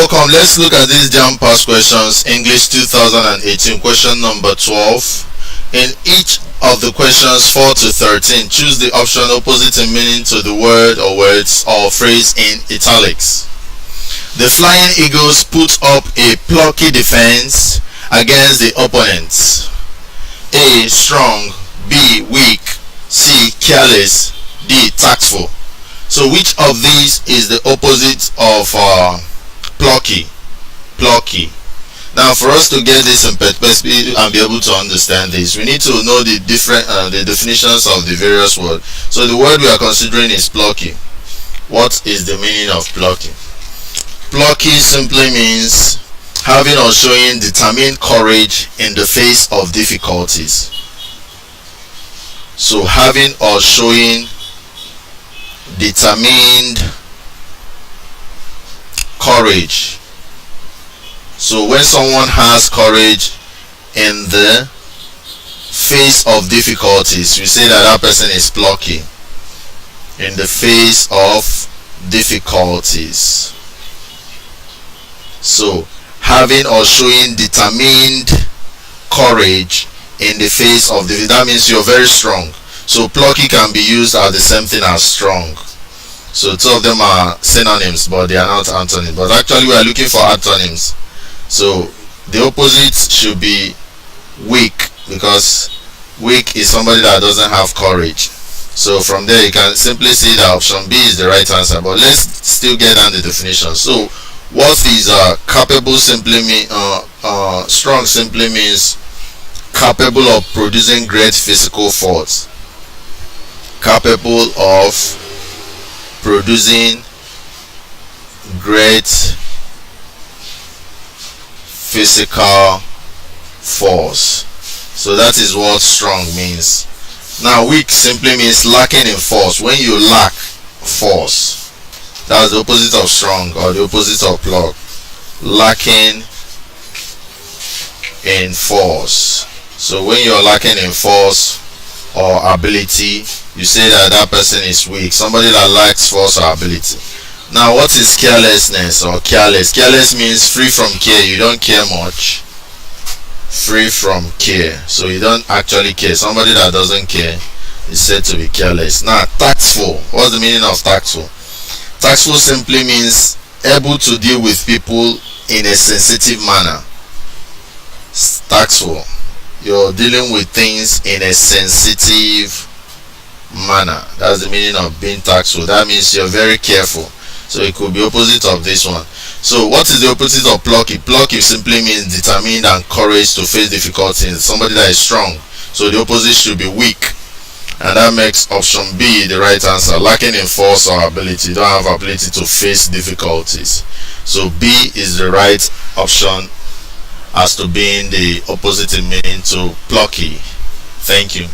welcome. Let's look at these JAMB past questions. English 2018, question number 12. In each of the questions 4 to 13, choose the option opposite in meaning to the word or words or phrase in italics. The Flying Eagles put up a plucky defense against the opponents. A. Strong. B. Weak. C. Careless. D. Tactful. So which of these is the opposite of plucky? Plucky. Now, for us to get this in perspective and be able to understand this, we need to know the different the definitions of the various words. So the word we are considering is plucky. What is the meaning of plucky? Plucky simply means having or showing determined courage in the face of difficulties. So having or showing determined courage. So when someone has courage in the face of difficulties, we say that that person is plucky. In the face of difficulties. So having or showing determined courage in the face of difficulties, that means you're very strong. So plucky can be used as the same thing as strong. So two of them are synonyms, but they are not antonyms. But actually we are looking for antonyms. So the opposite should be weak, because weak is somebody that doesn't have courage. So from there you can simply say that option B is the right answer. But let's still get down the definition. So what is capable simply mean strong simply means capable of producing great physical force. Capable of producing great physical force. So that is what strong means. Now weak simply means lacking in force. When you lack force, that's the opposite of strong, or the opposite of pluck. Lacking in force. So when you're lacking in force or ability, you say that that person is weak. Somebody that lacks force or ability. Now what is carelessness or careless? Careless means free from care. You don't care much. Free from care. So you don't actually care. Somebody that doesn't care is said to be careless. Now tactful. What's the meaning of tactful? Tactful simply means able to deal with people in a sensitive manner. Tactful. You're dealing with things in a sensitive manner. That's the meaning of being tactful. That means you're very careful. So it could be opposite of this one. So what is the opposite of plucky? Plucky simply means determined and courage to face difficulties. Somebody that is strong. So the opposite should be weak. And that makes option B the right answer. Lacking in force or ability. You don't have ability to face difficulties. So B is the right option as to being the opposite in meaning to plucky. Thank you.